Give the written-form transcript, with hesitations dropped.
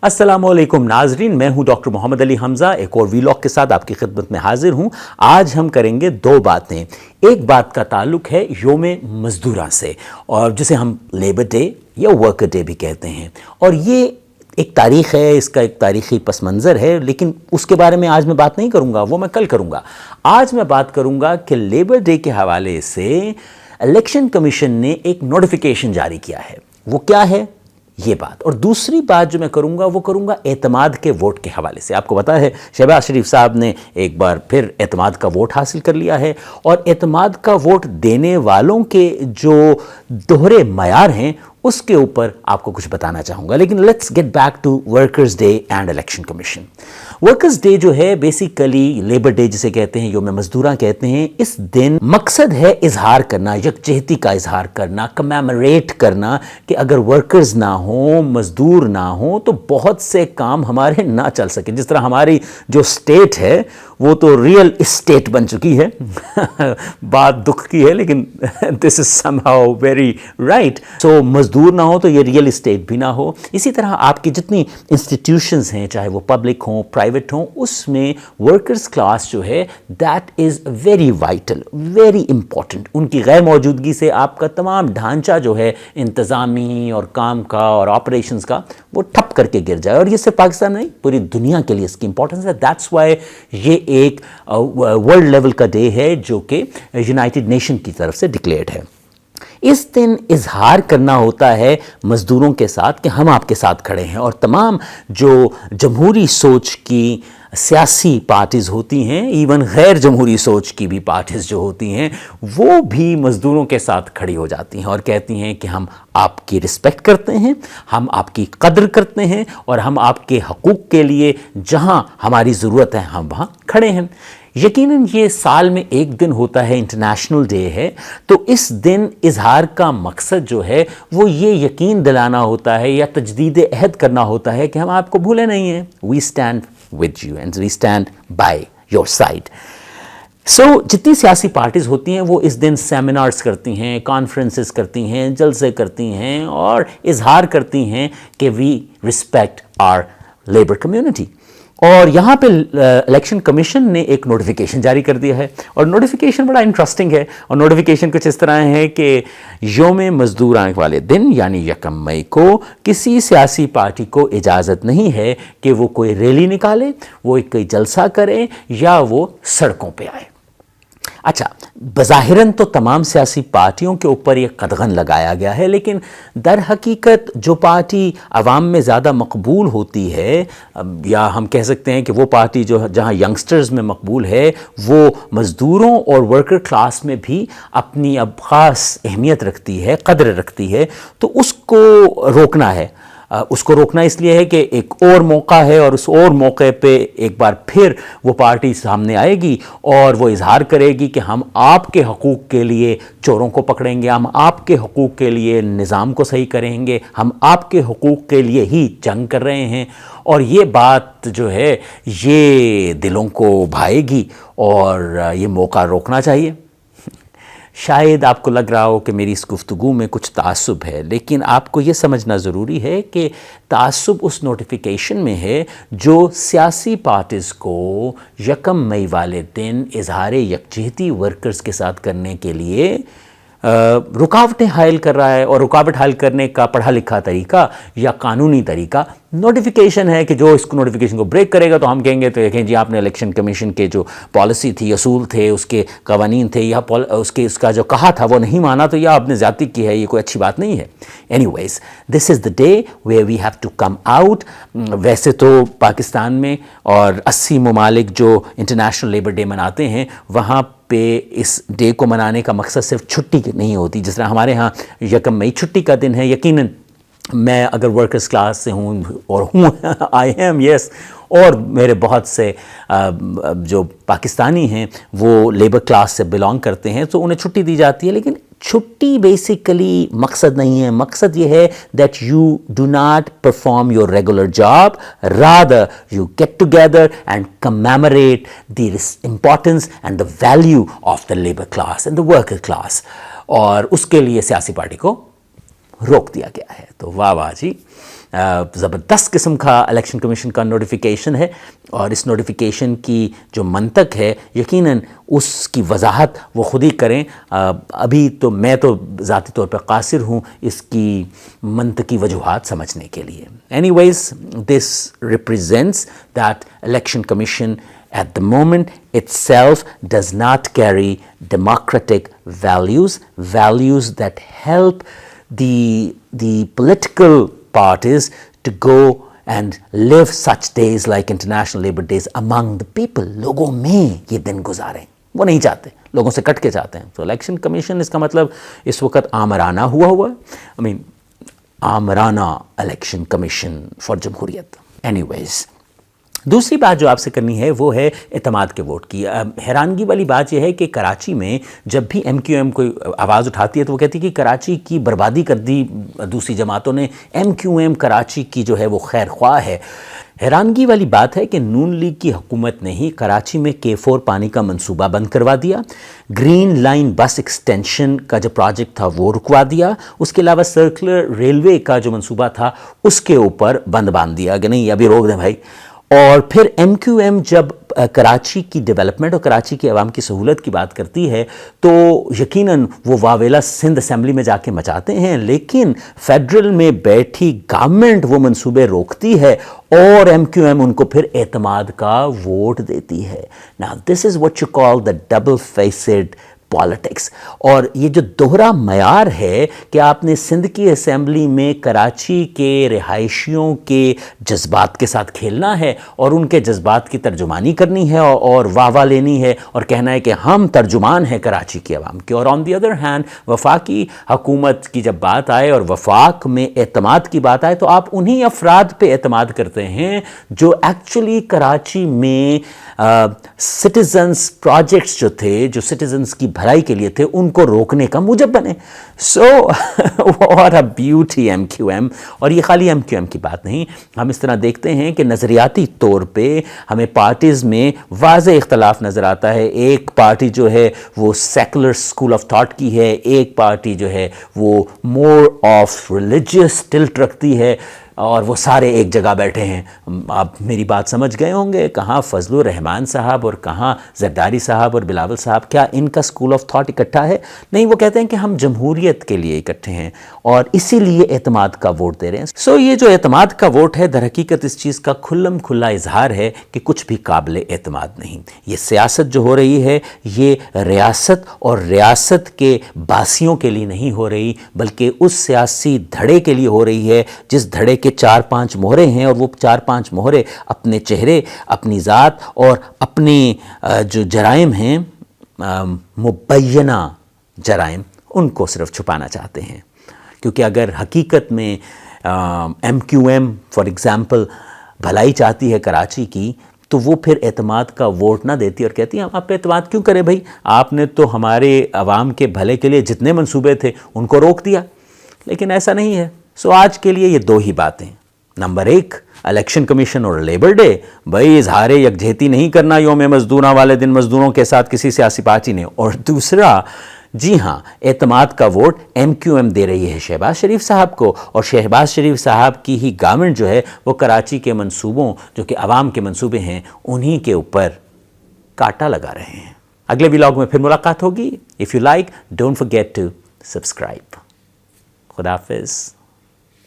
अस्सलाम वालेकुम नाजरीन, मैं हूं डॉक्टर मोहम्मद अली हमज़ा। एक और वीलॉग के साथ आपकी खिदमत में हाजिर हूं। आज हम करेंगे दो बातें। एक बात का ताल्लुक है योम मज़दूरा से, और जिसे हम लेबर डे या वर्कर डे भी कहते हैं। और ये एक तारीख़ है, इसका एक तारीख़ी पस मंज़र है, लेकिन उसके बारे में आज मैं बात नहीं करूँगा, वो मैं कल करूँगा। आज मैं बात करूँगा कि लेबर डे के हवाले से इलेक्शन कमीशन ने एक नोटिफिकेशन जारी किया है। वो क्या है ये बात। और दूसरी बात जो मैं करूंगा वो करूंगा एतमाद के वोट के हवाले से। आपको पता है शहबाज शरीफ साहब ने एक बार फिर एतमाद का वोट हासिल कर लिया है, और एतमाद का वोट देने वालों के जो दोहरे मयार हैं उसके ऊपर आपको कुछ बताना चाहूँगा। लेकिन let's get back to workers day and election commission. Workers day जो है बेसिकली लेबर डे जिसे कहते हैं, योम मजदूरा कहते हैं। इस दिन मकसद है इजहार करना, यकजहती का इजहार करना, कमेमोरेट करना कि अगर वर्कर्स ना हो, मजदूर ना हो तो बहुत से काम हमारे ना चल सके। जिस तरह हमारी जो स्टेट है वो तो रियल इस्टेट बन चुकी है बात दुख की है, लेकिन this is somehow very right. So मजदूर ना हो तो ये रियल इस्टेट भी ना हो। इसी तरह आपकी जितनी इंस्टीट्यूशंस हैं, चाहे वो पब्लिक हों, प्राइवेट हों, उसमें वर्कर्स क्लास जो है that is very vital, very important. उनकी गैर मौजूदगी से आपका तमाम ढांचा जो है इंतज़ामी और काम का और ऑपरेशंस का वो ठप करके गिर जाए। और ये सिर्फ पाकिस्तान नहीं, पूरी दुनिया के लिए इसकी इंपॉर्टेंस है। दैट्स वाई ये एक वर्ल्ड लेवल का डे है जो कि यूनाइटेड नेशन की तरफ से डिक्लेयर्ड है। इस दिन इजहार करना होता है मज़दूरों के साथ कि हम आपके साथ खड़े हैं, और तमाम जो जमहूरी सोच की सियासी पार्टीज़ होती हैं, इवन गैर जमहूरी सोच की भी पार्टीज़ जो होती हैं, वो भी मज़दूरों के साथ खड़ी हो जाती हैं और कहती हैं कि हम आपकी रिस्पेक्ट करते हैं, हम आपकी कदर करते हैं, और हम आपके हकूक़ के लिए जहां हमारी ज़रूरत है हम वहां खड़े हैं। यकीनन ये साल में एक दिन होता है, इंटरनेशनल डे है, तो इस दिन इजहार का मकसद जो है वो ये यकीन दिलाना होता है या तजदीद अहद करना होता है कि हम आपको भूले नहीं हैं। We stand with you and we stand by your side. So जितनी सियासी पार्टीज़ होती हैं वो इस दिन सेमिनार्स करती हैं, कॉन्फ्रेंसेस करती हैं, जलसे करती हैं और इजहार करती हैं कि we respect our labour community. और यहाँ पे इलेक्शन कमीशन ने एक नोटिफिकेशन जारी कर दिया है, और नोटिफिकेशन बड़ा इंटरेस्टिंग है। और नोटिफिकेशन कुछ इस तरह है कि योम मज़दूरा वाले दिन यानी 1 मई को किसी सियासी पार्टी को इजाज़त नहीं है कि वो कोई रैली निकाले, वो कोई जलसा करे या वो सड़कों पे आए। अच्छा, बज़ाहिरन तो तमाम सियासी पार्टियों के ऊपर ये कदगन लगाया गया है, लेकिन दर हकीकत जो पार्टी अवाम में ज़्यादा मकबूल होती है, या हम कह सकते हैं कि वो पार्टी जो जहाँ यंगस्टर्स में मकबूल है, वो मज़दूरों और वर्कर क्लास में भी अपनी अब ख़ास अहमियत रखती है, कदर रखती है, तो उसको रोकना है। उसको रोकना इसलिए है कि एक और मौका है, और उस और मौके पे एक बार फिर वो पार्टी सामने आएगी और वो इजहार करेगी कि हम आपके हकूक़ के लिए चोरों को पकड़ेंगे, हम आपके हकूक़ के लिए निज़ाम को सही करेंगे, हम आपके हकूक़ के लिए ही जंग कर रहे हैं। और ये बात जो है ये दिलों को भाएगी, और ये मौका रोकना चाहिए। शायद आपको लग रहा हो कि मेरी इस गुफ्तगू में कुछ तासुब है, लेकिन आपको ये समझना ज़रूरी है कि तासुब उस नोटिफिकेशन में है जो सियासी पार्टीज़ को 1 मई वाले दिन इजहार यकजहती वर्कर्स के साथ करने के लिए रुकावटें हायल कर रहा है। और रुकावट हायल करने का पढ़ा लिखा तरीका या कानूनी तरीका नोटिफिकेशन है कि जो इसको नोटिफिकेशन को ब्रेक करेगा तो हम कहेंगे तो देखें जी आपने इलेक्शन कमीशन के जो पॉलिसी थी, असूल थे, उसके कवानीन थे, या उसका जो कहा था वो नहीं माना, तो यह आपने ज़्यादती की है, ये कोई अच्छी बात नहीं है। Anyways, this is the day where we have to come out. वैसे तो पाकिस्तान में और 80 ममालिक जो इंटरनेशनल लेबर डे मनाते हैं, वहाँ पे इस डे को मनाने का मकसद सिर्फ छुट्टी नहीं होती। जिस तरह हमारे यहाँ 1 मई छुट्टी का दिन है, यकीनन मैं अगर वर्कर्स क्लास से हूँ और हूँ आई एम यस, और मेरे बहुत से जो पाकिस्तानी हैं वो लेबर क्लास से बिलोंग करते हैं, तो उन्हें छुट्टी दी जाती है। लेकिन छुट्टी बेसिकली मकसद नहीं है। मकसद ये है that you do not perform your regular job, rather you get together and commemorate the importance and the value of the labour class and the worker class. और उसके लिए सियासी पार्टी को रोक दिया गया है। तो वाह वाह जी। ज़बरदست قسم کا الیکشن کمیشن کا نوٹیفیکیشن ہے، اور اس نوٹیفیکیشن کی جو منطق ہے یقیناً اس کی وضاحت وہ خود ہی کریں. ابھی تو میں تو ذاتی طور پہ قاصر ہوں اس کی منطقی وجوہات سمجھنے کے لیے. Anyways this represents that election commission at the moment itself does not carry democratic values that help the political parties to go and live such days like International Labour Days among the people. لوگوں میں یہ دن گزاریں، وہ نہیں چاہتے، لوگوں سے کٹ کے چاہتے ہیں. تو الیکشن کمیشن اس کا مطلب اس وقت آمرانہ ہوا ہے، آمرانہ الیکشن کمیشن فار جمہوریت. اینی ویز دوسری بات جو آپ سے کرنی ہے وہ ہے اعتماد کے ووٹ کی. حیرانگی والی بات یہ ہے کہ کراچی میں جب بھی ایم کیو ایم کوئی آواز اٹھاتی ہے تو وہ کہتی ہے کہ کراچی کی بربادی کر دی دوسری جماعتوں نے، ایم کیو ایم کراچی کی جو ہے وہ خیر خواہ ہے. حیرانگی والی بات ہے کہ نون لیگ کی حکومت نے ہی کراچی میں K4 پانی کا منصوبہ بند کروا دیا، گرین لائن بس ایکسٹینشن کا جو پروجیکٹ تھا وہ رکوا دیا، اس کے علاوہ سرکولر ریلوے کا جو منصوبہ تھا اس کے اوپر بند باندھ دیا کہ نہیں ابھی روک دیں بھائی. اور پھر ایم کیو ایم جب کراچی کی ڈیولپمنٹ اور کراچی کی عوام کی سہولت کی بات کرتی ہے تو یقیناً وہ واویلا سندھ اسمبلی میں جا کے مچاتے ہیں، لیکن فیڈرل میں بیٹھی گورنمنٹ وہ منصوبے روکتی ہے اور ایم کیو ایم ان کو پھر اعتماد کا ووٹ دیتی ہے. Now this is what you call the double-faced politics. اور یہ جو دوہرا معیار ہے کہ آپ نے سندھ کی اسمبلی میں کراچی کے رہائشیوں کے جذبات کے ساتھ کھیلنا ہے اور ان کے جذبات کی ترجمانی کرنی ہے اور واہ واہ لینی ہے اور کہنا ہے کہ ہم ترجمان ہیں کراچی کی عوام کے. اور آن دی ادر ہینڈ وفاقی حکومت کی جب بات آئے اور وفاق میں اعتماد کی بات آئے تو آپ انہی افراد پہ اعتماد کرتے ہیں جو ایکچولی کراچی میں سٹیزنز پروجیکٹس جو تھے، جو سٹیزنز کی بھلائی کے لیے تھے، ان کو روکنے کا موجب بنے. So what a beauty MQM. اور یہ خالی ایم کیو ایم کی بات نہیں، ہم اس طرح دیکھتے ہیں کہ نظریاتی طور پہ ہمیں پارٹیز میں واضح اختلاف نظر آتا ہے. ایک پارٹی جو ہے وہ سیکولر اسکول آف تھاٹ کی ہے، ایک پارٹی جو ہے وہ مور آف ریلیجیس ٹلٹ رکھتی ہے، اور وہ سارے ایک جگہ بیٹھے ہیں. آپ میری بات سمجھ گئے ہوں گے، کہاں فضل الرحمان صاحب اور کہاں زرداری صاحب اور بلاول صاحب. کیا ان کا اسکول آف تھاٹ اکٹھا ہے؟ نہیں، وہ کہتے ہیں کہ ہم جمہوریت کے لیے اکٹھے ہیں اور اسی لیے اعتماد کا ووٹ دے رہے ہیں. سو یہ جو اعتماد کا ووٹ ہے در حقیقت اس چیز کا کھلم کھلا اظہار ہے کہ کچھ بھی قابل اعتماد نہیں. یہ سیاست جو ہو رہی ہے یہ ریاست اور ریاست کے باسیوں کے لیے نہیں ہو رہی، بلکہ اس سیاسی دھڑے کے لیے ہو رہی ہے جس دھڑے کے 4-5 مہرے ہیں، اور وہ 4-5 مہرے اپنے چہرے، اپنی ذات اور اپنے جو جرائم ہیں، مبینہ جرائم، ان کو صرف چھپانا چاہتے ہیں. کیونکہ اگر حقیقت میں MQM for example بھلائی چاہتی ہے کراچی کی تو وہ پھر اعتماد کا ووٹ نہ دیتی اور کہتی ہے ہم آپ پہ اعتماد کیوں کریں بھائی، آپ نے تو ہمارے عوام کے بھلے کے لیے جتنے منصوبے تھے ان کو روک دیا. لیکن ایسا نہیں ہے. سو آج کے لیے یہ 2 ہی باتیں. نمبر 1 الیکشن کمیشن اور لیبر ڈے، بھائی اظہار یکجہتی نہیں کرنا یوم مزدوراں والے دن مزدوروں کے ساتھ کسی سیاسی پارٹی نے. اور دوسرا، جی ہاں، اعتماد کا ووٹ ایم کیو ایم دے رہی ہے شہباز شریف صاحب کو، اور شہباز شریف صاحب کی ہی گورنمنٹ جو ہے وہ کراچی کے منصوبوں جو کہ عوام کے منصوبے ہیں انہی کے اوپر کانٹا لگا رہے ہیں. اگلے ولاگ میں پھر ملاقات ہوگی. If you like don't forget to subscribe. خدا حافظ.